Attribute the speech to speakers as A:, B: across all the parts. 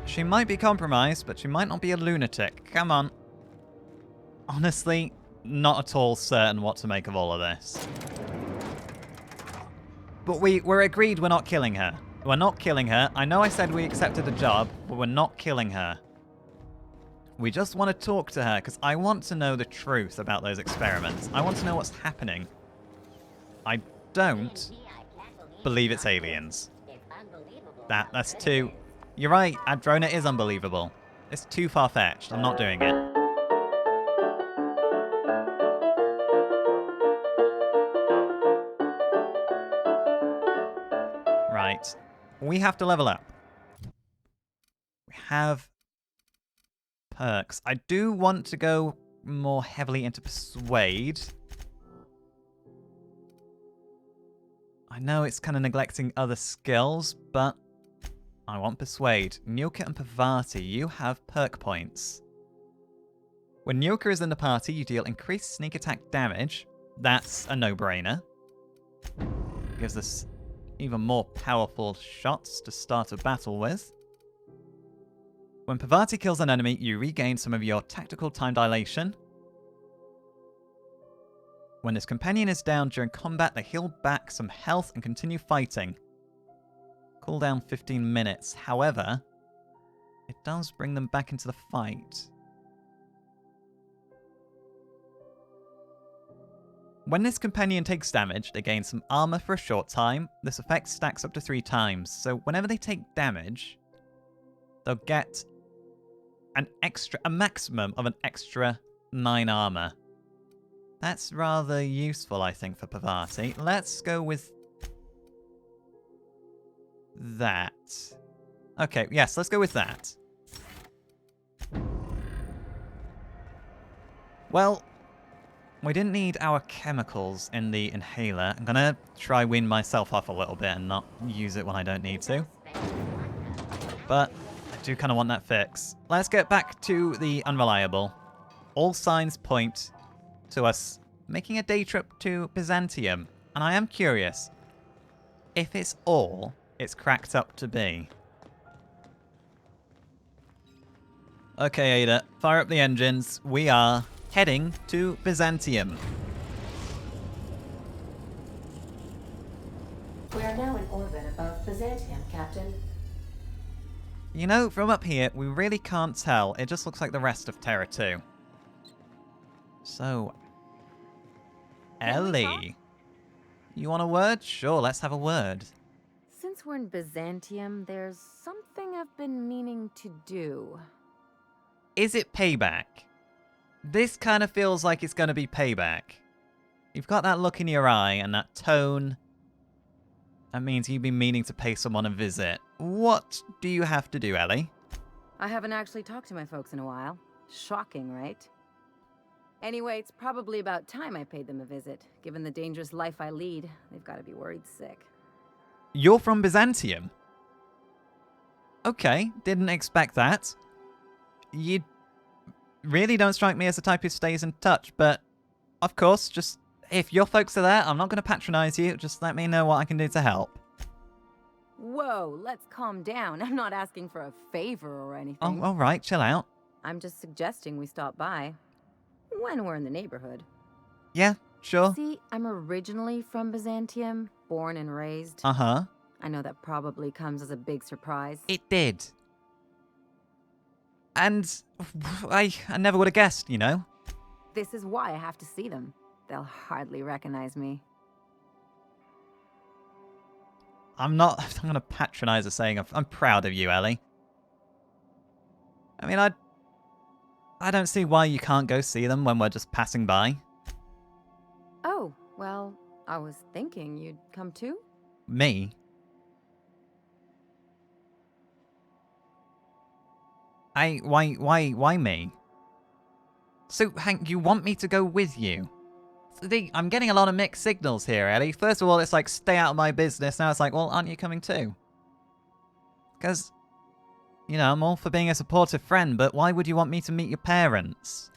A: She might be compromised, but she might not be a lunatic. Come on. Honestly, not at all certain what to make of all of this. But we're agreed we're not killing her. We're not killing her. I know I said we accepted the job, but we're not killing her. We just want to talk to her, because I want to know the truth about those experiments. I want to know what's happening. I don't believe it's aliens. That's too... You're right, Adrona is unbelievable. It's too far-fetched. I'm not doing it. Right. We have to level up. We have perks. I do want to go more heavily into Persuade. I know it's kind of neglecting other skills, but I want Persuade. Nyoka and Pavati, you have perk points. When Nyoka is in the party, you deal increased sneak attack damage. That's a no-brainer. Gives us even more powerful shots to start a battle with. When Pavati kills an enemy, you regain some of your tactical time dilation. When his companion is down during combat, they heal back some health and continue fighting. Cooldown 15 minutes. However, it does bring them back into the fight. When this companion takes damage, they gain some armor for a short time. This effect stacks up to 3 times, so whenever they take damage, they'll get a maximum of an extra 9 armor. That's rather useful, I think, for Pavati. Let's go with that. Okay, yes, let's go with that. Well, we didn't need our chemicals in the inhaler. I'm gonna try wean myself off a little bit and not use it when I don't need to. But I do kind of want that fix. Let's get back to the unreliable. All signs point to us making a day trip to Byzantium. And I am curious if it's all it's cracked up to be. Okay, Ada, fire up the engines. We are heading to Byzantium.
B: We are now in orbit above Byzantium, Captain.
A: You know, from up here, we really can't tell. It just looks like the rest of Terra 2. So, Ellie, you want a word? Sure, let's have a word.
C: Since we're in Byzantium, there's something I've been meaning to do.
A: Is it payback? This kind of feels like it's going to be payback. You've got that look in your eye and that tone. That means you've been meaning to pay someone a visit. What do you have to do, Ellie?
C: I haven't actually talked to my folks in a while. Shocking, right? Anyway, it's probably about time I paid them a visit. Given the dangerous life I lead, they've got to be worried sick.
A: You're from Byzantium? Okay, didn't expect that. You really don't strike me as the type who stays in touch, but of course, just if your folks are there, I'm not going to patronize you. Just let me know what I can do to help.
C: Whoa, let's calm down. I'm not asking for a favor or anything.
A: Oh, all right, chill out.
C: I'm just suggesting we stop by when we're in the neighborhood.
A: Yeah, sure.
C: See, I'm originally from Byzantium, born and raised.
A: Uh-huh.
C: I know that probably comes as a big surprise.
A: It did. And I never would have guessed, you know?
C: This is why I have to see them. They'll hardly recognize me.
A: I'm going to patronize her saying I'm proud of you, Ellie. I mean, I don't see why you can't go see them when we're just passing by.
C: Oh, well, I was thinking you'd come too?
A: Me? Why me? So, Hank, you want me to go with you? I'm getting a lot of mixed signals here, Ellie. First of all, it's like, stay out of my business. Now it's like, well, aren't you coming too? Because, you know, I'm all for being a supportive friend, but why would you want me to meet your parents?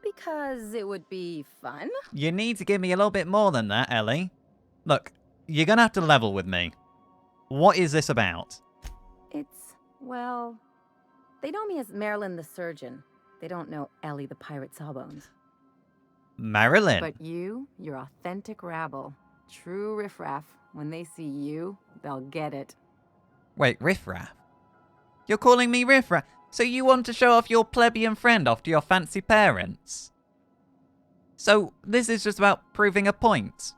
C: Because it would be fun.
A: You need to give me a little bit more than that, Ellie. Look, you're gonna have to level with me. What is this about?
C: It's, well, They know me as Marilyn the Surgeon. They don't know Ellie the Pirate Sawbones.
A: Marilyn.
C: But you're authentic rabble. True riffraff. When they see you, they'll get it.
A: Wait, riffraff? You're calling me riffraff? So you want to show off your plebeian friend off to your fancy parents? So this is just about proving a point?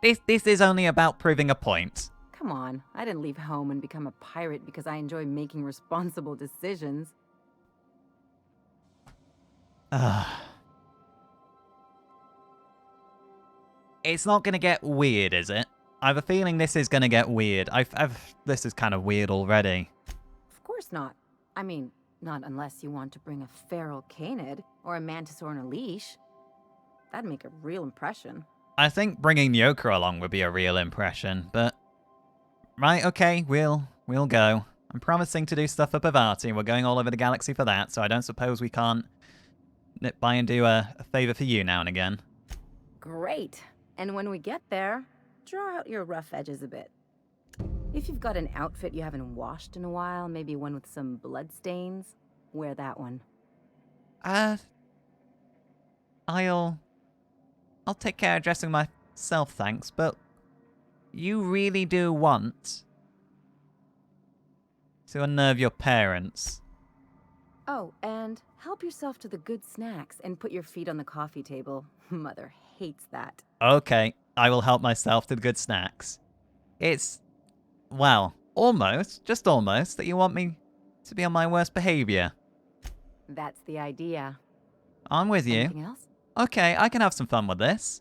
A: This is only about proving a point.
C: Come on, I didn't leave home and become a pirate because I enjoy making responsible decisions.
A: It's not gonna get weird, is it? I have a feeling this is gonna get weird. This is kind of weird already.
C: Of course not. I mean, not unless you want to bring a feral canid or a mantis on a leash. That'd make a real impression.
A: I think bringing Nyoka along would be a real impression, but... Right, okay, we'll go. I'm promising to do stuff for Byzantium. We're going all over the galaxy for that, so I don't suppose we can't nip by and do a favour for you now and again.
C: Great. And when we get there, draw out your rough edges a bit. If you've got an outfit you haven't washed in a while, maybe one with some blood stains, wear that one.
A: I'll take care of dressing myself, thanks, but you really do want to unnerve your parents.
C: Oh, and help yourself to the good snacks and put your feet on the coffee table. Mother hates that.
A: Okay, I will help myself to the good snacks. It's, well, just almost, that you want me to be on my worst behaviour.
C: That's the idea.
A: I'm with you.
C: Anything else?
A: Okay, I can have some fun with this.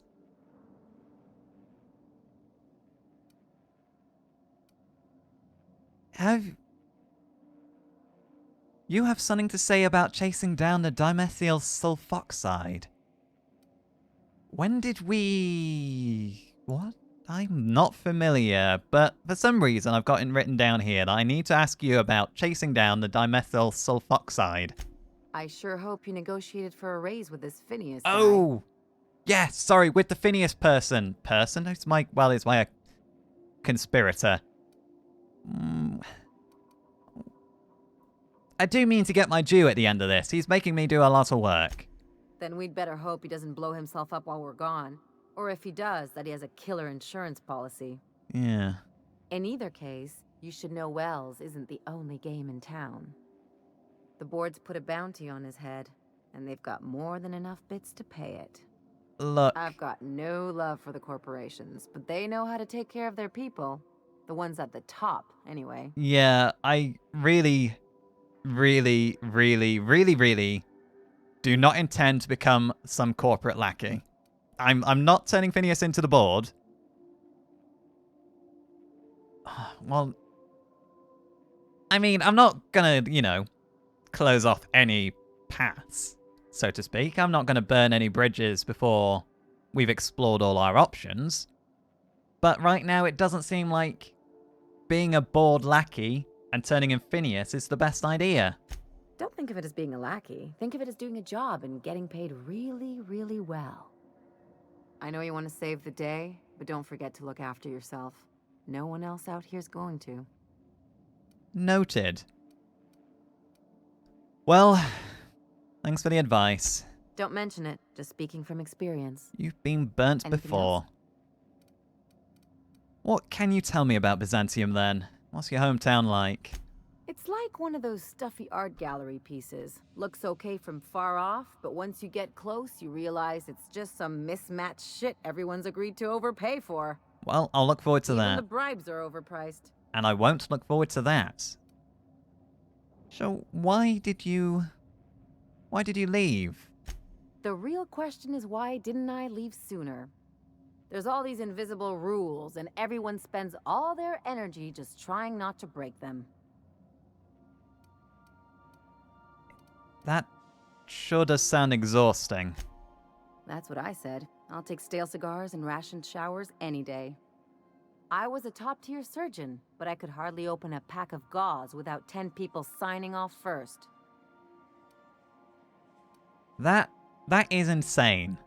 A: You have something to say about chasing down the dimethyl sulfoxide. When did we... What? I'm not familiar, but for some reason I've got it written down here that I need to ask you about chasing down the dimethyl sulfoxide.
C: I sure hope you negotiated for a raise with this Phineas guy.
A: Oh! Yes, sorry, with the Phineas person. Person? It's my conspirator. I do mean to get my due at the end of this. He's making me do a lot of work.
C: Then we'd better hope he doesn't blow himself up while we're gone. Or if he does, that he has a killer insurance policy.
A: Yeah.
C: In either case, you should know Wells isn't the only game in town. The board's put a bounty on his head, and they've got more than enough bits to pay it.
A: Look.
C: I've got no love for the corporations, but they know how to take care of their people. The ones at the top, anyway.
A: Yeah, I really do not intend to become some corporate lackey. I'm not turning Phineas into the board. Well, I mean, I'm not gonna, close off any paths, so to speak. I'm not gonna burn any bridges before we've explored all our options. But right now, it doesn't seem like being a bored lackey and turning in Phineas is the best idea.
C: Don't think of it as being a lackey. Think of it as doing a job and getting paid really, really well. I know you want to save the day, but don't forget to look after yourself. No one else out here's going to.
A: Noted. Well, thanks for the advice.
C: Don't mention it, just speaking from experience.
A: You've been burnt
C: Anything
A: before.
C: else?
A: What can you tell me about Byzantium then? What's your hometown like?
C: It's like one of those stuffy art gallery pieces. Looks okay from far off, but once you get close, you realize it's just some mismatched shit everyone's agreed to overpay for.
A: Well, I'll look forward to
C: Even
A: that.
C: the bribes are overpriced.
A: And I won't look forward to that. So, why did you leave?
C: The real question is, why didn't I leave sooner? There's all these invisible rules, and everyone spends all their energy just trying not to break them.
A: That sure does sound exhausting.
C: That's what I said. I'll take stale cigars and rationed showers any day. I was a top-tier surgeon, but I could hardly open a pack of gauze without 10 people signing off first.
A: That is insane.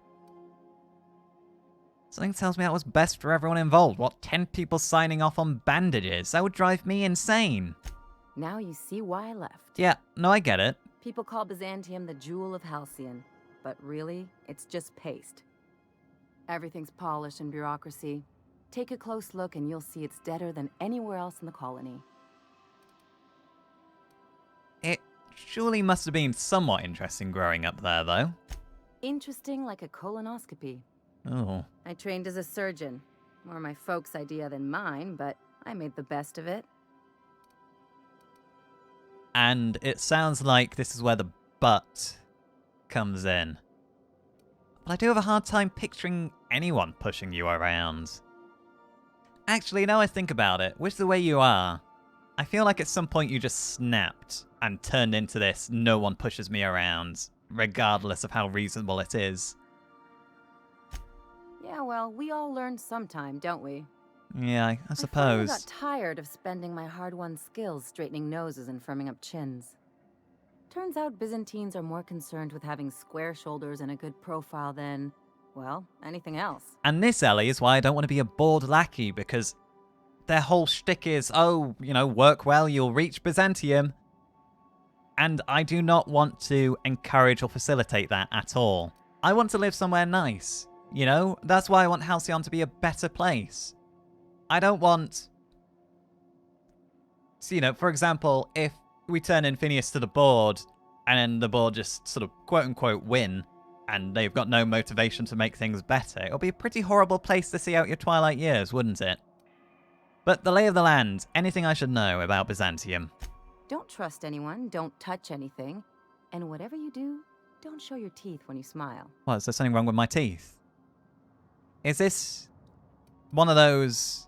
A: Something tells me that was best for everyone involved. What, 10 people signing off on bandages? That would drive me insane.
C: Now you see why I left.
A: Yeah, no, I get it.
C: People call Byzantium the jewel of Halcyon, but really, it's just paste. Everything's polished and bureaucracy. Take a close look and you'll see it's deader than anywhere else in the colony.
A: It surely must have been somewhat interesting growing up there, though.
C: Interesting like a colonoscopy.
A: Oh.
C: I trained as a surgeon. More my folks' idea than mine, but I made the best of it.
A: And it sounds like this is where the but comes in. But I do have a hard time picturing anyone pushing you around. Actually, now I think about it, with the way you are, I feel like at some point you just snapped and turned into this no one pushes me around, regardless of how reasonable it is.
C: Yeah, well, we all learn sometime, don't we?
A: Yeah, I
C: I
A: suppose.
C: got tired of spending my hard-won skills straightening noses and firming up chins. Turns out Byzantines are more concerned with having square shoulders and a good profile than, well, anything else.
A: And this, Ellie, is why I don't want to be a bored lackey, because their whole shtick is, oh, work well, you'll reach Byzantium. And I do not want to encourage or facilitate that at all. I want to live somewhere nice, That's why I want Halcyon to be a better place. I don't want... So, for example, if we turn in Phineas to the board, and the board just sort of quote-unquote win, and they've got no motivation to make things better, it'll be a pretty horrible place to see out your twilight years, wouldn't it? But the lay of the land, anything I should know about Byzantium?
C: Don't trust anyone, don't touch anything, and whatever you do, don't show your teeth when you smile.
A: What, is there something wrong with my teeth? Is this one of those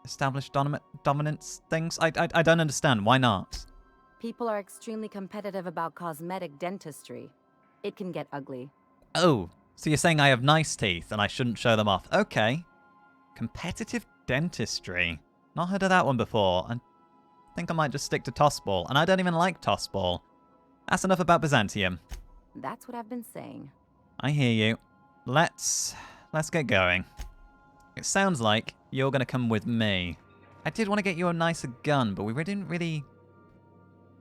A: established dominance things? I don't understand. Why not?
C: People are extremely competitive about cosmetic dentistry. It can get ugly.
A: Oh, so you're saying I have nice teeth and I shouldn't show them off. Okay. Competitive dentistry. Not heard of that one before. I think I might just stick to tossball, and I don't even like tossball. That's enough about Byzantium.
C: That's what I've been saying.
A: I hear you. Let's get going. It sounds like you're going to come with me. I did want to get you a nicer gun, but we didn't really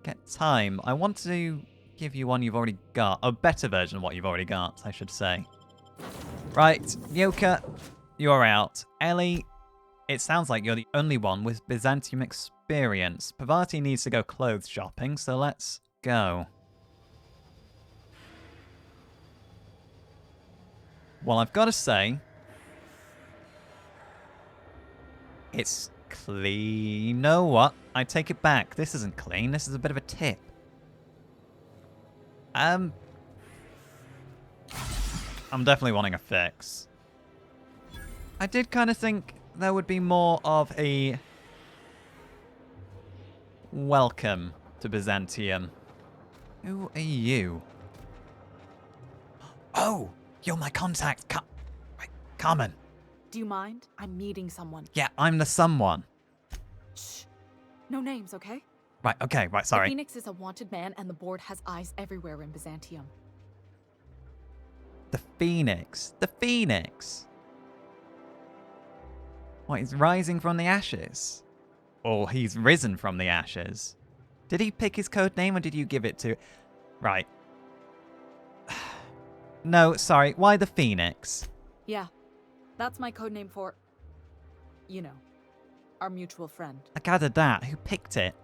A: get time. I want to give you one you've already got. A better version of what you've already got, I should say. Right, Yoka, you're out. Ellie, it sounds like you're the only one with Byzantium experience. Parvati needs to go clothes shopping, so let's go. Well, I've got to say, it's clean. You know what? I take it back. This isn't clean. This is a bit of a tip. I'm definitely wanting a fix. I did kind of think there would be more of a welcome to Byzantium. Who are you? Oh, you're my contact. Wait, Carmen.
D: Do you mind? I'm meeting someone.
A: Yeah, I'm the someone.
D: Shh. No names, okay?
A: Right, okay, right, sorry.
D: The Phoenix is a wanted man, and the board has eyes everywhere in Byzantium.
A: The Phoenix. The Phoenix. What, he's rising from the ashes? Or he's risen from the ashes? Did he pick his code name or did you give it to... Right. No, sorry. Why the Phoenix?
D: Yeah, that's my codename for, our mutual friend.
A: I gathered that. Who picked it?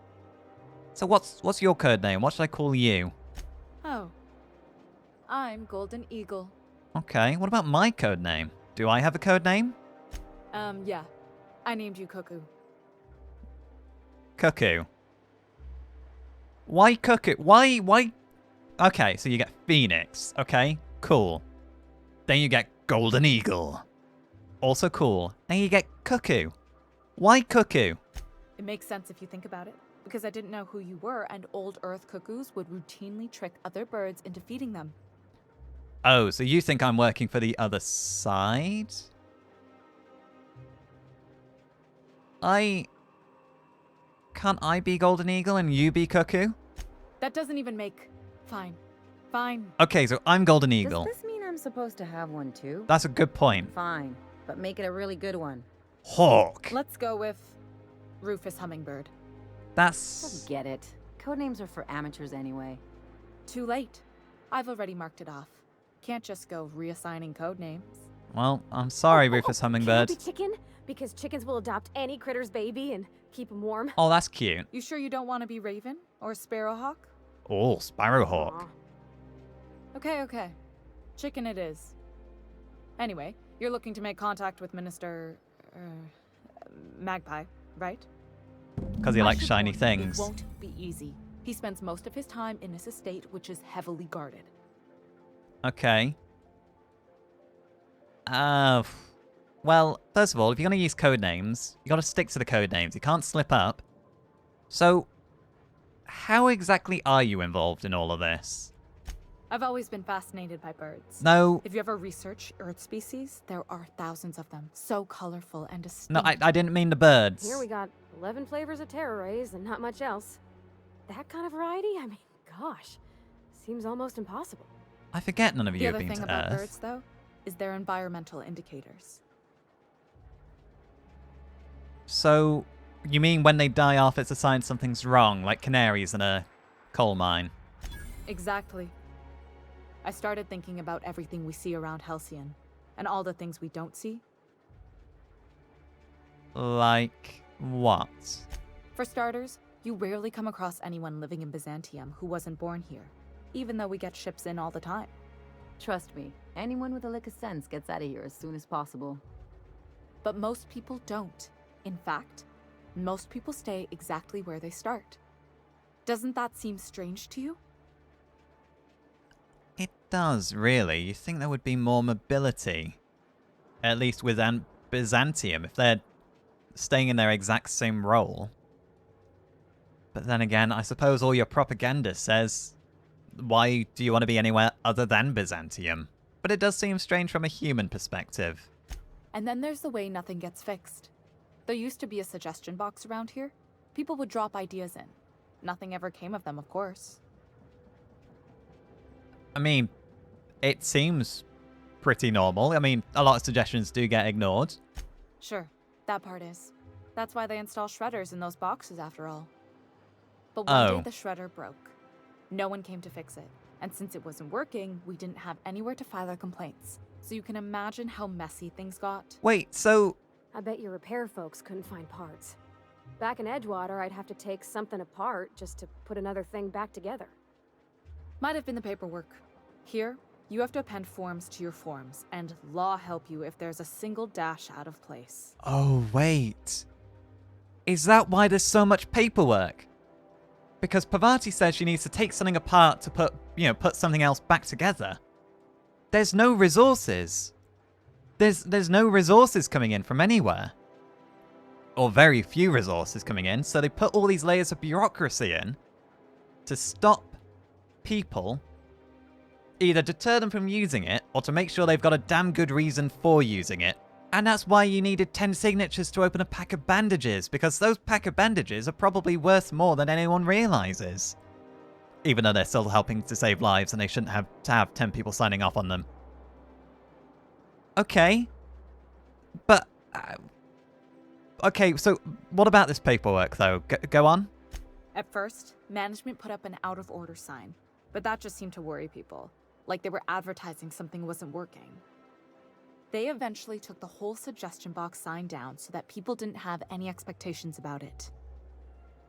A: So what's your code name? What should I call you?
D: Oh, I'm Golden Eagle.
A: Okay, what about my code name? Do I have a code name?
D: Yeah. I named you Cuckoo.
A: Cuckoo. Why Cuckoo? Why? Okay, so you get Phoenix. Okay, cool. Then you get Golden Eagle. Also cool. Then you get Cuckoo. Why Cuckoo?
D: It makes sense if you think about it, because I didn't know who you were, and old Earth cuckoos would routinely trick other birds into feeding them.
A: Oh, so you think I'm working for the other side? Can't I be Golden Eagle and you be Cuckoo?
D: That doesn't even make... Fine. Fine.
A: Okay, so I'm Golden Eagle.
C: Does this mean I'm supposed to have one too?
A: That's a good point.
C: Fine, but make it a really good one.
A: Hawk.
D: Let's go with Rufus Hummingbird.
A: That's...
C: Get it. Codenames are for amateurs anyway.
D: Too late. I've already marked it off. Can't just go reassigning code names.
A: Well, I'm sorry, Rufus Hummingbird.
E: Can I be chicken? Because chickens will adopt any critter's baby and keep him warm.
A: Oh, that's cute.
D: You sure you don't want to be Raven or Sparrowhawk?
A: Oh, Sparrowhawk.
E: Aw.
D: Okay. Chicken it is. Anyway, you're looking to make contact with Minister... Magpie, right?
A: Because he
D: I
A: likes
D: should
A: shiny
D: warn you,
A: things.
D: It won't be easy. He spends most of his time in his estate, which is heavily guarded.
A: Okay. Well, first of all, if you're going to use code names, you got to stick to the code names. You can't slip up. So, how exactly are you involved in all of this?
D: I've always been fascinated by birds.
A: No,
D: If you ever research Earth species, there are thousands of them, so colorful and distinct.
A: no, I didn't mean the birds.
E: Here we got 11 flavors of terror rays and not much else. That kind of variety? I mean, gosh. Seems almost impossible.
A: I forget none of
D: The
A: you have
D: other
A: been
D: thing
A: to
D: about
A: Earth.
D: birds, though, is their environmental indicators.
A: So, you mean when they die off, it's a sign something's wrong, like canaries in a coal mine?
D: Exactly. I started thinking about everything we see around Halcyon, and all the things we don't see.
A: Like what?
D: For starters, you rarely come across anyone living in Byzantium who wasn't born here, even though we get ships in all the time.
C: Trust me, anyone with a lick of sense gets out of here as soon as possible.
D: But most people don't. In fact, most people stay exactly where they start. Doesn't that seem strange to you?
A: It does, really. You think there would be more mobility. At least with Byzantium, if they're staying in their exact same role. But then again, I suppose all your propaganda says, why do you want to be anywhere other than Byzantium? But it does seem strange from a human perspective.
D: And then there's the way nothing gets fixed. There used to be a suggestion box around here. People would drop ideas in. Nothing ever came of them, of course.
A: I mean, it seems pretty normal. I mean, a lot of suggestions do get ignored.
D: Sure, that part is. That's why they install shredders in those boxes, after all. But one day the shredder broke. No one came to fix it. And since it wasn't working, we didn't have anywhere to file our complaints. So you can imagine how messy things got.
A: Wait, so...
E: I bet your repair folks couldn't find parts. Back in Edgewater, I'd have to take something apart just to put another thing back together.
D: Might have been the paperwork. Here, you have to append forms to your forms, and law help you if there's a single dash out of place.
A: Oh, wait. Is that why there's so much paperwork? Because Parvati says she needs to take something apart to put something else back together. There's no resources. There's no resources coming in from anywhere. Or very few resources coming in, so they put all these layers of bureaucracy in to stop people, either deter them from using it, or to make sure they've got a damn good reason for using it. And that's why you needed 10 signatures to open a pack of bandages, because those pack of bandages are probably worth more than anyone realizes. Even though they're still helping to save lives and they shouldn't have to have 10 people signing off on them. Okay. But... okay, so what about this paperwork, though? Go on?
D: At first, management put up an out-of-order sign, but that just seemed to worry people, like they were advertising something wasn't working. They eventually took the whole suggestion box sign down so that people didn't have any expectations about it.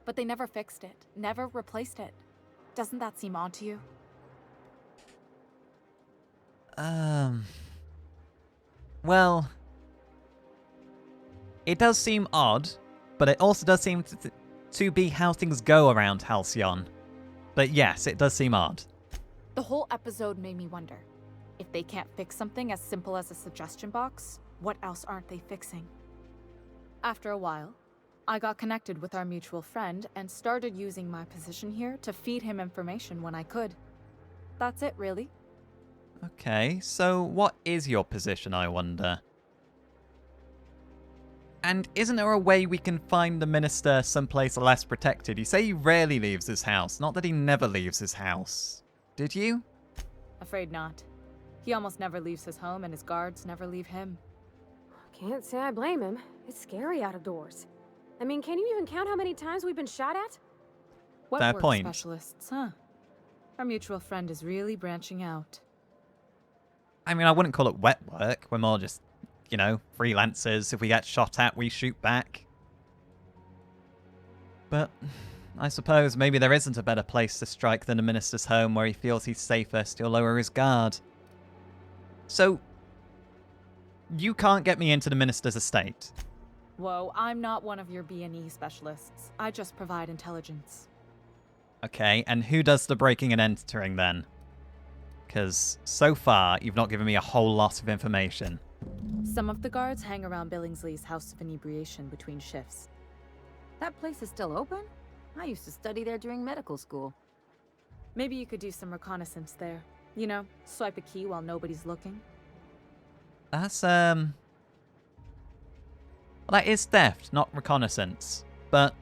D: But they never fixed it, never replaced it. Doesn't that seem odd to you?
A: Well... it does seem odd, but it also does seem to be how things go around Halcyon. But yes, it does seem odd.
D: The whole episode made me wonder. If they can't fix something as simple as a suggestion box, what else aren't they fixing? After a while, I got connected with our mutual friend and started using my position here to feed him information when I could. That's it, really.
A: Okay, so what is your position, I wonder? And isn't there a way we can find the minister someplace less protected? You say he rarely leaves his house, not that he never leaves his house. Did you?
D: Afraid not. He almost never leaves his home and his guards never leave him.
E: Can't say I blame him. It's scary out of doors. I mean, can you even count how many times we've been shot at?
D: What
A: Fair
D: work
A: point.
D: specialists, huh? Our mutual friend is really branching out.
A: I mean, I wouldn't call it wet work. We're more just, you know, freelancers. If we get shot at, we shoot back. But I suppose maybe there isn't a better place to strike than a minister's home where he feels he's safest. He'll lower his guard. So, you can't get me into the minister's estate.
D: Whoa, I'm not one of your B&E specialists. I just provide intelligence.
A: Okay, and who does the breaking and entering then? Because so far, you've not given me a whole lot of information.
D: Some of the guards hang around Billingsley's House of Inebriation between shifts.
C: That place is still open? I used to study there during medical school.
D: Maybe you could do some reconnaissance there. You know, swipe a key while nobody's looking.
A: That's, well, that is theft, not reconnaissance. But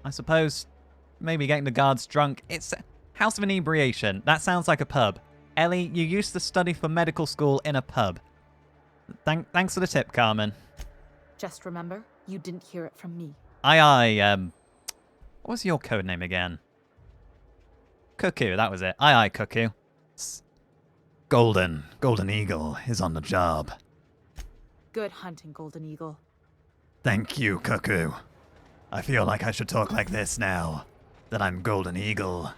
A: I suppose maybe getting the guards drunk. It's House of Inebriation. That sounds like a pub. Ellie, you used to study for medical school in a pub. Thanks for the tip, Carmen.
D: Just remember, you didn't hear it from me.
A: What was your code name again? Cuckoo, that was it. Aye, Cuckoo. Golden Eagle is on the job.
D: Good hunting, Golden Eagle.
A: Thank you, Cuckoo. I feel like I should talk like this now, that I'm Golden Eagle.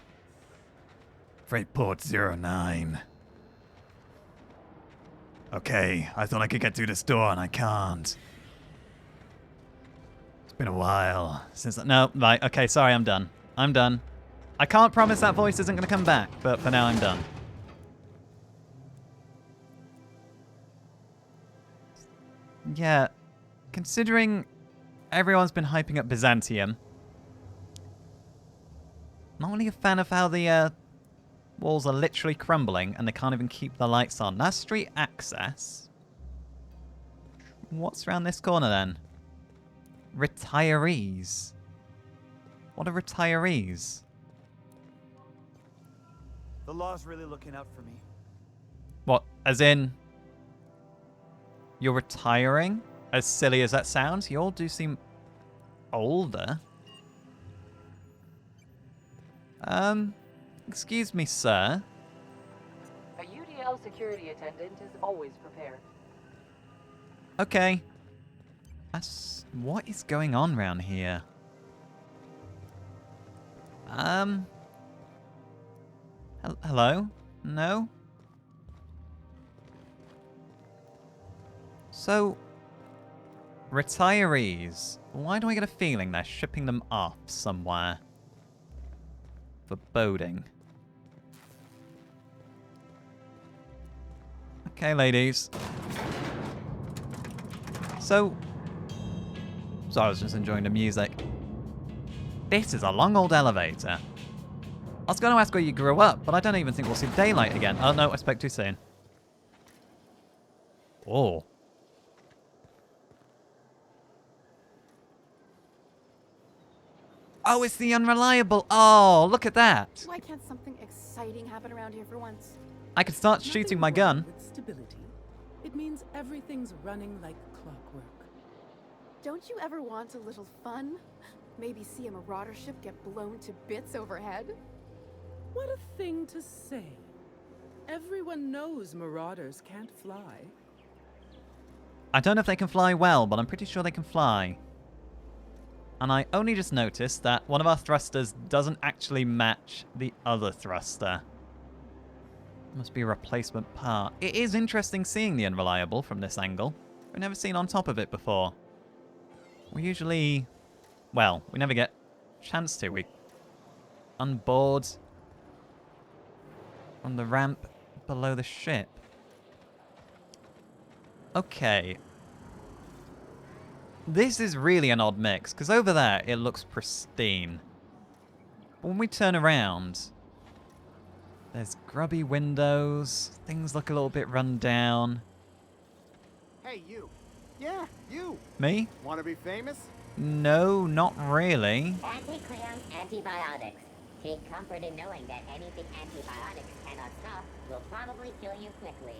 A: Freight Port 09. Okay, I thought I could get through this door and I can't. It's been a while since... No, right, okay, sorry, I'm done. I'm done. I can't promise that voice isn't going to come back, but for now I'm done. Yeah, considering everyone's been hyping up Byzantium, I'm not really a fan of how the walls are literally crumbling and they can't even keep the lights on. That's street access. What's around this corner then? Retirees. What are retirees?
F: The law's really looking out for me.
A: What, as in... You're retiring? As silly as that sounds, you all do seem older. Excuse me, sir.
G: A UDL security attendant is always prepared.
A: Okay. What is going on round here? Hello? No? So, retirees. Why do I get a feeling they're shipping them off somewhere? Foreboding. Okay, ladies. So I was just enjoying the music. This is a long old elevator. I was going to ask where you grew up, but I don't even think we'll see daylight again. Oh no, I spoke too soon. Oh. Oh, it's the unreliable. Oh, look at that.
H: Why can't something exciting happen around here for once?
A: I could start shooting my gun.
I: With stability. It means everything's running like clockwork.
H: Don't you ever want a little fun? Maybe see a marauder ship get blown to bits overhead?
I: What a thing to say. Everyone knows marauders can't fly.
A: I don't know if they can fly well, but I'm pretty sure they can fly. And I only just noticed that one of our thrusters doesn't actually match the other thruster. Must be a replacement part. It is interesting seeing the unreliable from this angle. We've never seen on top of it before. We usually... Well, we never get a chance to. We unboard on the ramp below the ship. Okay. This is really an odd mix, because over there it looks pristine. But when we turn around, there's grubby windows, things look a little bit run down.
F: Hey, you. Yeah, you.
A: Me?
F: Want to be famous?
A: No, not really.
J: Anti-cram antibiotics. Take comfort in knowing that anything antibiotics cannot stop will probably kill you quickly.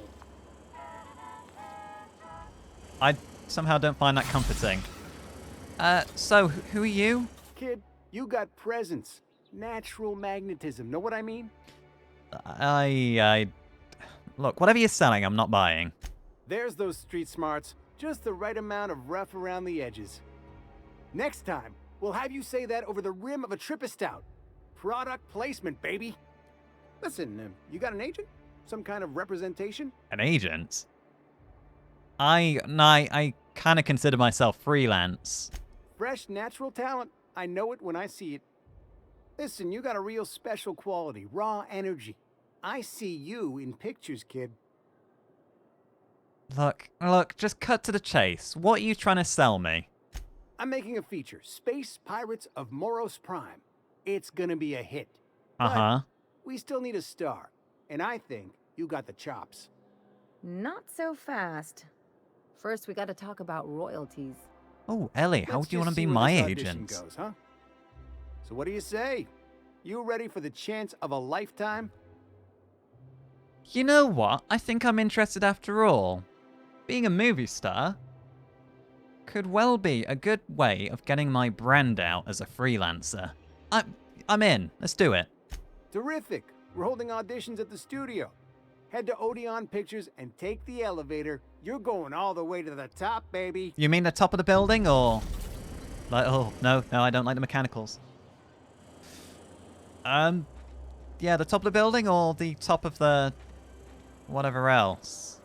A: I somehow don't find that comforting. So, who are you?
F: Kid, you got presence. Natural magnetism. Know what I mean?
A: Look, whatever you're selling, I'm not buying.
F: There's those street smarts. Just the right amount of rough around the edges. Next time, we'll have you say that over the rim of a Trippistout. Product placement, baby. Listen, you got an agent? Some kind of representation?
A: An agent? I kind of consider myself freelance.
F: Fresh, natural talent. I know it when I see it. Listen, you got a real special quality, raw energy. I see you in pictures, kid.
A: Look, just cut to the chase. What are you trying to sell me?
F: I'm making a feature, Space Pirates of Moros Prime. It's gonna be a hit.
A: Uh-huh.
F: But we still need a star, and I think you got the chops.
C: Not so fast. First, we gotta talk about royalties.
A: Oh, Ellie, how
F: Let's
A: do you want to
F: just
A: be
F: see where
A: my
F: this audition
A: agent?
F: goes, huh? So what do you say? You ready for the chance of a lifetime?
A: You know what? I think I'm interested after all. Being a movie star could well be a good way of getting my brand out as a freelancer. I'm in. Let's do it.
F: Terrific. We're holding auditions at the studio. Head to Odeon Pictures and take the elevator. You're going all the way to the top, baby.
A: You mean the top of the building, or... Like, oh, no, I don't like the mechanicals. Yeah, the top of the building or the top of the... whatever else.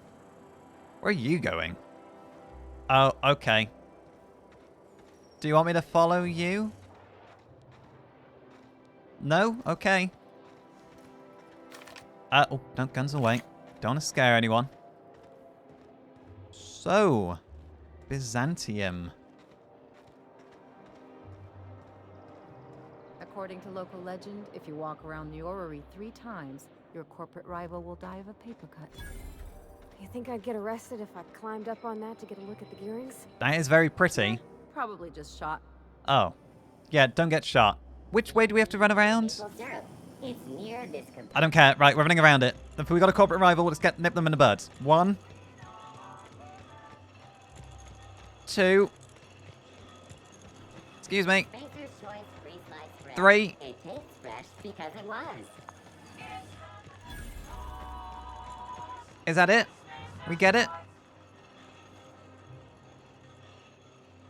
A: Where are you going? Oh, okay. Do you want me to follow you? No? Okay. Oh, no, guns away. Don't want to scare anyone. So, Byzantium.
C: According to local legend, if you walk around the orrery 3 times, your corporate rival will die of a paper cut.
E: You think I'd get arrested if I climbed up on that to get a look at the gearings?
A: That is very pretty.
C: Probably just shot.
A: Oh. Yeah, don't get shot. Which way do we have to run around?
J: Equals 0. It's near this computer.
A: I don't care. Right, we're running around it. If we got a corporate rival, let's nip them in the bud. 1. 2. Excuse me.
J: Baker's Choice Freeze-Dried Spread.
A: 3.
J: It tastes fresh because it was.
A: Is that it? We get it?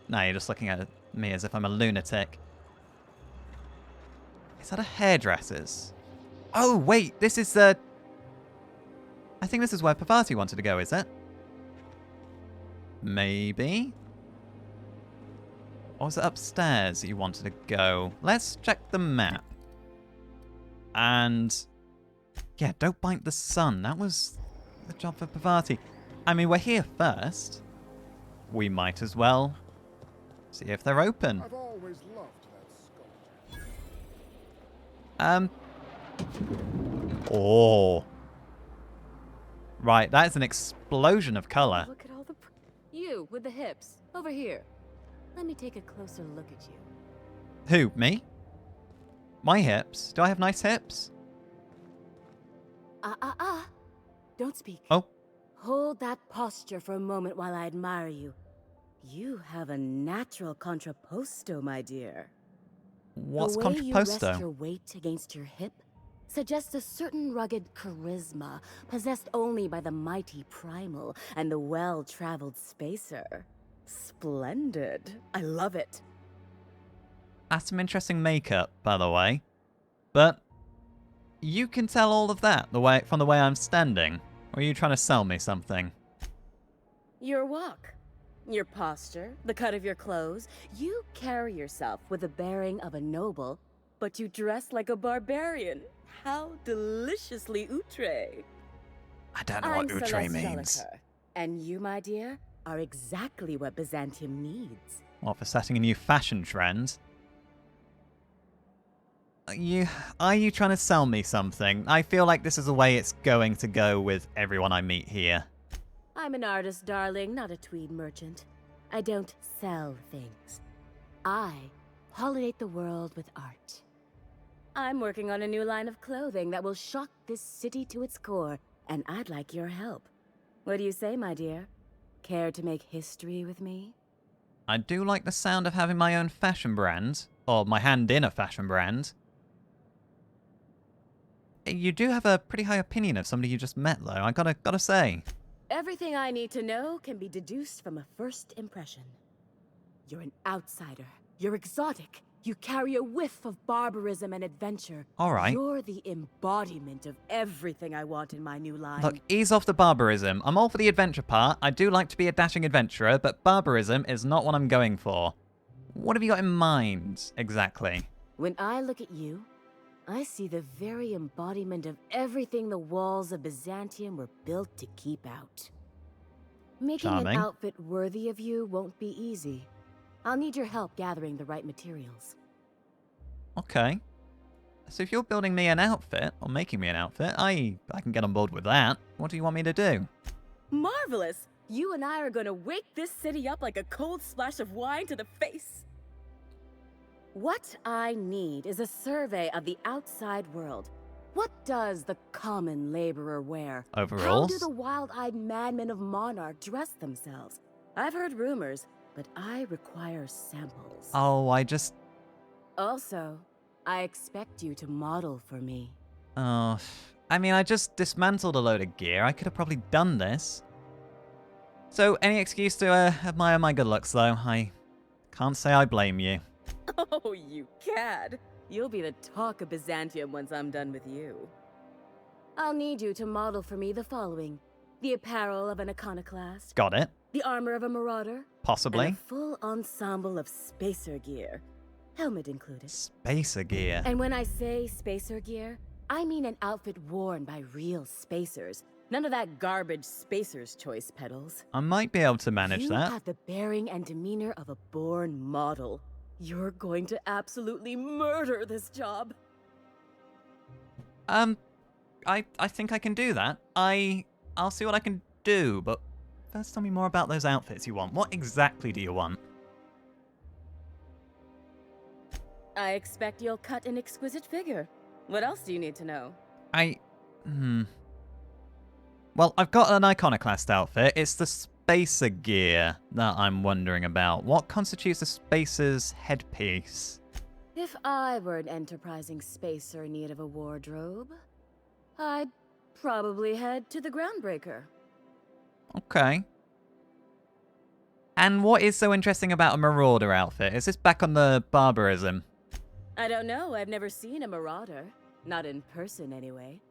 A: No, you're just looking at me as if I'm a lunatic. Is that a hairdresser's? Oh, wait, this is the... I think this is where Pavati wanted to go, is it? Maybe? Or was it upstairs that you wanted to go? Let's check the map. And... yeah, don't bite the sun. That was the job for Pavati. I mean, we're here first. We might as well see if they're open.
K: I've always loved that sculpture.
A: Oh. Right, that is an explosion of colour.
E: Look at all the...
C: You, with the hips. Over here. Let me take a closer look at you.
A: Who, me? My hips? Do I have nice hips?
L: Don't speak.
A: Oh.
L: Hold that posture for a moment while I admire you. You have a natural contrapposto, my dear.
A: What's
L: the way you rest your
A: contrapposto?
L: weight against your hip suggests a certain rugged charisma possessed only by the mighty primal and the well-traveled spacer. Splendid. I love it.
A: That's some interesting makeup, by the way. But you can tell all of that from the way I'm standing. Or are you trying to sell me something?
L: Your walk, your posture, the cut of your clothes. You carry yourself with the bearing of a noble, but you dress like a barbarian. How deliciously outre.
A: I don't know what outre
L: Celeste
A: means.
L: Jellicoe, and you, my dear, are exactly what Byzantium needs.
A: What, for setting a new fashion trend? Are you trying to sell me something? I feel like this is the way it's going to go with everyone I meet here.
L: I'm an artist, darling, not a tweed merchant. I don't sell things. I pollinate the world with art. I'm working on a new line of clothing that will shock this city to its core, and I'd like your help. What do you say, my dear? Care to make history with me?
A: I do like the sound of having my own fashion brand, or my hand in a fashion brand. You do have a pretty high opinion of somebody you just met, though, I gotta say.
L: Everything I need to know can be deduced from a first impression. You're an outsider. You're exotic. You carry a whiff of barbarism and adventure.
A: All right.
L: You're the embodiment of everything I want in my new line.
A: Look, ease off the barbarism. I'm all for the adventure part. I do like to be a dashing adventurer, but barbarism is not what I'm going for. What have you got in mind, exactly?
L: When I look at you, I see the very embodiment of everything the walls of Byzantium were built to keep out. Making
A: Charming.
L: an outfit worthy of you won't be easy. I'll need your help gathering the right materials.
A: Okay. So if you're building me an outfit, or making me an outfit, I can get on board with that. What do you want me to do?
L: Marvelous! You and I are gonna wake this city up like a cold splash of wine to the face. What I need is a survey of the outside world. What does the common laborer wear?
A: Overalls?
L: How do the wild-eyed madmen of Monarch dress themselves? I've heard rumors, but I require samples.
A: Oh,
L: Also, I expect you to model for me.
A: Oh, I mean, I just dismantled a load of gear. I could have probably done this. So, any excuse to admire my good looks, though. I can't say I blame you.
L: Oh, you cad! You'll be the talk of Byzantium once I'm done with you. I'll need you to model for me the following. The apparel of an iconoclast.
A: Got it.
L: The armor of a marauder.
A: Possibly.
L: And a full ensemble of spacer gear. Helmet included.
A: Spacer gear.
L: And when I say spacer gear, I mean an outfit worn by real spacers. None of that garbage spacer's choice pedals.
A: I might be able to manage
L: You
A: that.
L: have the bearing and demeanor of a born model. You're going to absolutely murder this job.
A: I think I can do that. I'll see what I can do, but first tell me more about those outfits you want. What exactly do you want?
L: I expect you'll cut an exquisite figure. What else do you need to know?
A: Well, I've got an Iconoclast outfit. It's the spacer gear that I'm wondering about. What constitutes a spacer's headpiece?
L: If I were an enterprising spacer in need of a wardrobe, I'd probably head to the Groundbreaker.
A: Okay. And what is so interesting about a marauder outfit? Is this back on the barbarism?
L: I don't know. I've never seen a marauder. Not in person, anyway.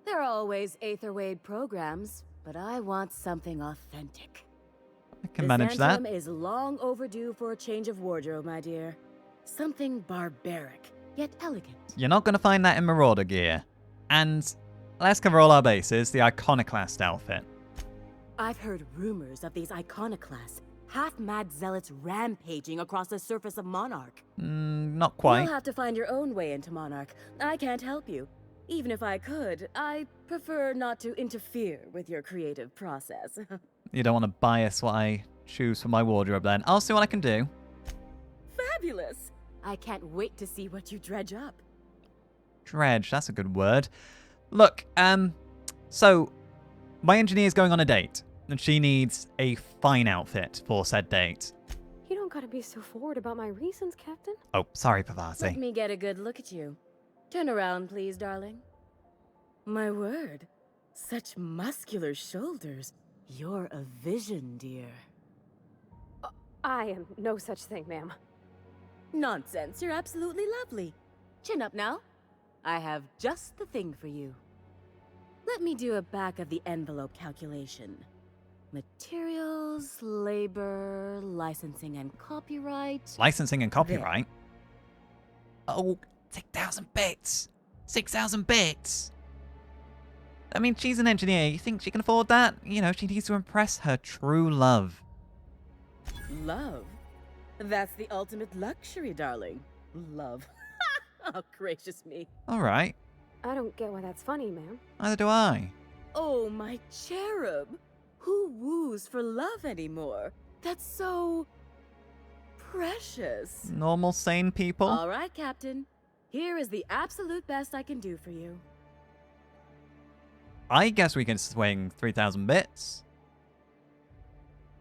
L: There are always Aetherwade programs, but I want something authentic.
A: I can manage that.
L: Byzantium is long overdue for a change of wardrobe, my dear. Something barbaric, yet elegant.
A: You're not going to find that in marauder gear. And let's cover all our bases, the Iconoclast outfit.
L: I've heard rumors of these iconoclasts, half-mad zealots rampaging across the surface of Monarch.
A: Not quite.
L: You'll have to find your own way into Monarch. I can't help you. Even if I could, I prefer not to interfere with your creative process.
A: You don't want to bias what I choose for my wardrobe then. I'll see what I can do.
L: Fabulous! I can't wait to see what you dredge up.
A: Dredge, that's a good word. Look, so my engineer's going on a date, and she needs a fine outfit for said date.
E: You don't gotta be so forward about my reasons, Captain.
A: Oh, sorry,
L: Let
A: Pavati.
L: me get a good look at you. Turn around, please, darling. My word. Such muscular shoulders. You're a vision, dear.
E: I am no such thing, ma'am.
L: Nonsense. You're absolutely lovely. Chin up now. I have just the thing for you. Let me do a back-of-the-envelope calculation. Materials, labor, licensing and copyright.
A: Licensing and copyright? Oh, 6,000 bits! 6,000 bits! I mean, she's an engineer. You think she can afford that? You know, she needs to impress her true love.
L: Love? That's the ultimate luxury, darling. Love. Oh, gracious me.
A: Alright.
E: I don't get why that's funny, ma'am.
A: Neither do I.
L: Oh, my cherub. Who woos for love anymore? That's so... precious.
A: Normal, sane people?
L: All right, Captain. Here is the absolute best I can do for you.
A: I guess we can swing 3,000 bits.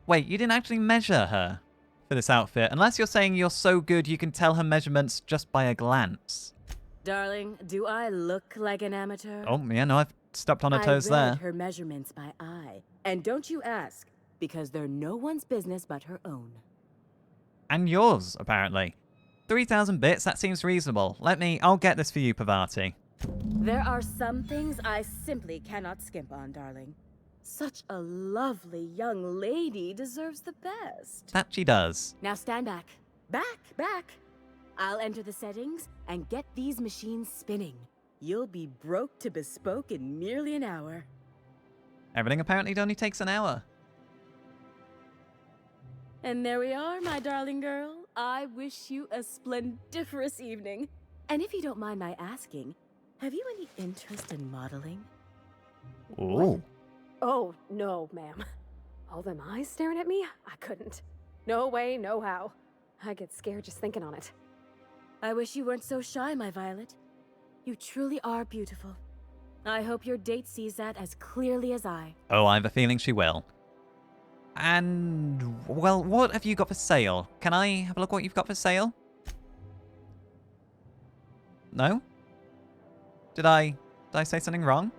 A: Wait, you didn't actually measure her for this outfit, unless you're saying you're so good you can tell her measurements just by a glance.
L: Darling, do I look like an amateur?
A: Oh, yeah, no, I've stepped on her toes
L: I read
A: there.
L: her measurements by eye. And don't you ask, because they're no one's business but her own.
A: And yours, apparently. 3,000 bits, that seems reasonable. I'll get this for you, Parvati.
L: There are some things I simply cannot skimp on, darling. Such a lovely young lady deserves the best.
A: That she does.
L: Now stand back. Back. I'll enter the settings and get these machines spinning. You'll be broke to bespoke in merely an hour.
A: Everything apparently only takes an hour.
L: And there we are, my darling girl. I wish you a splendiferous evening. And if you don't mind my asking, have you any interest in modeling?
A: Ooh.
E: Oh, no, ma'am. All them eyes staring at me? I couldn't. No way, no how. I get scared just thinking on it.
L: I wish you weren't so shy, my Violet. You truly are beautiful. I hope your date sees that as clearly as I.
A: Oh, I have a feeling she will. And, well, what have you got for sale? Can I have a look what you've got for sale? No? Did I say something wrong?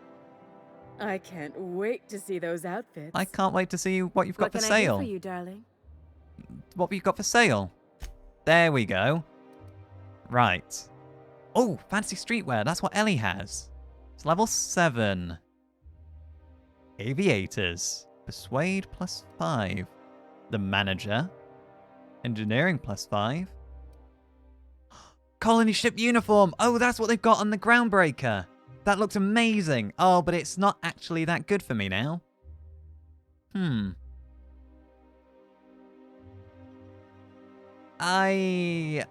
L: I can't wait to see those outfits.
A: I can't wait to see what you've got for
L: What can I do
A: sale.
L: for you, darling?
A: What have you got for sale? There we go. Right. Oh, fancy streetwear. That's what Ellie has. It's level 7. Aviators. Persuade +5. The manager. Engineering +5. Colony ship uniform. Oh, that's what they've got on the Groundbreaker. That looks amazing. Oh, but it's not actually that good for me now. I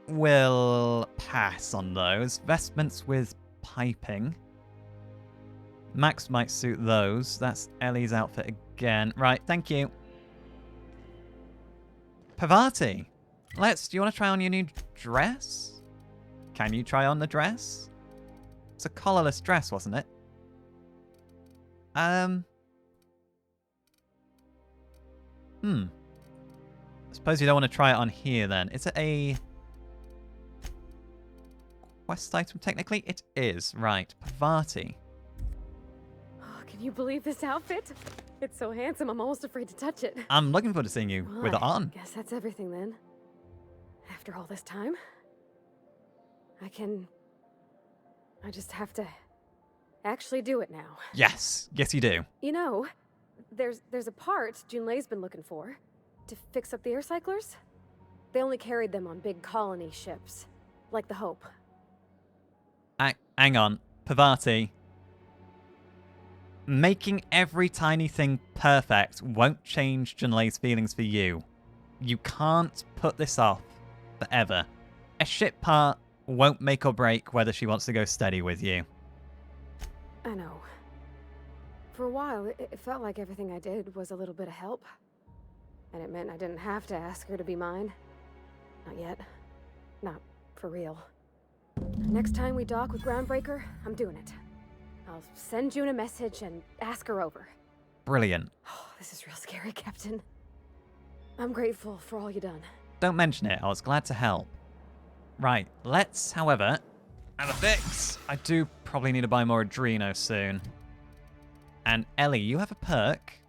A: will pass on those. Vestments with piping. Max might suit those. That's Ellie's outfit again. Right, thank you. Parvati, do you want to try on your new dress? Can you try on the dress? It's a collarless dress, wasn't it? I suppose you don't want to try it on here then. Is it a quest item technically? It is. Right. Parvati.
E: Oh, can you believe this outfit? It's so handsome, I'm almost afraid to touch it.
A: I'm looking forward to seeing you with it on.
E: Guess that's everything then. After all this time, I just have to actually do it now.
A: Yes. Yes, you do.
E: You know, there's a part Junlei's been looking for to fix up the air cyclers. They only carried them on big colony ships, like the Hope.
A: Hang on. Parvati. Making every tiny thing perfect won't change Junlei's feelings for you. You can't put this off forever. A ship part won't make or break whether she wants to go steady with you.
E: I know. For a while, it felt like everything I did was a little bit of help. And it meant I didn't have to ask her to be mine. Not yet. Not for real. Next time we dock with Groundbreaker, I'm doing it. I'll send June a message and ask her over.
A: Brilliant.
E: Oh, this is real scary, Captain. I'm grateful for all you done.
A: Don't mention it. I was glad to help. Right. Let's, however, have a fix. I do probably need to buy more Adreno soon. And Ellie, you have a perk.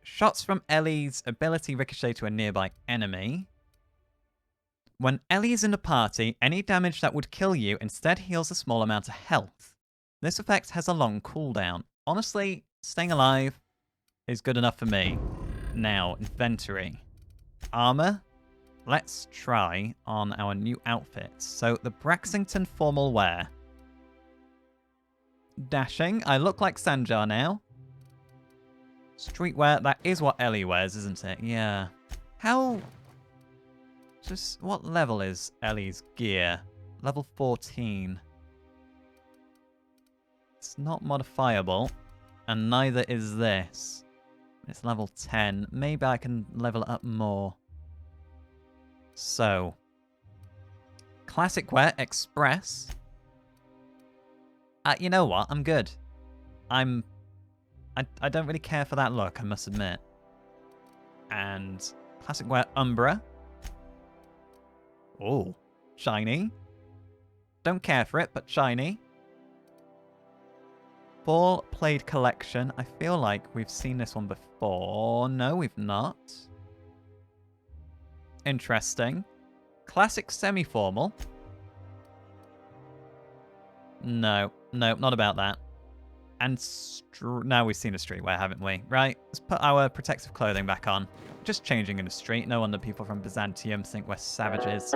A: Shots from Ellie's ability ricochet to a nearby enemy. When Ellie is in the party, any damage that would kill you instead heals a small amount of health. This effect has a long cooldown. Honestly, staying alive is good enough for me. Now, inventory. Armor. Let's try on our new outfits. So, the Braxington formal wear. Dashing. I look like Sanjar now. Streetwear. That is what Ellie wears, isn't it? Yeah. How... Just what level is Ellie's gear? Level 14. It's not modifiable, and neither is this. It's level 10. Maybe I can level it up more. So, classic wear, express. You know what? I'm good. I'm I don't really care for that look, I must admit. And classic wear Umbra. Oh, shiny. Don't care for it, but shiny. Ball Played Collection. I feel like we've seen this one before. No, we've not. Interesting. Classic semi-formal. No, not about that. And now we've seen a streetwear, haven't we? Right, let's put our protective clothing back on. Just changing in the street. No wonder people from Byzantium think we're savages.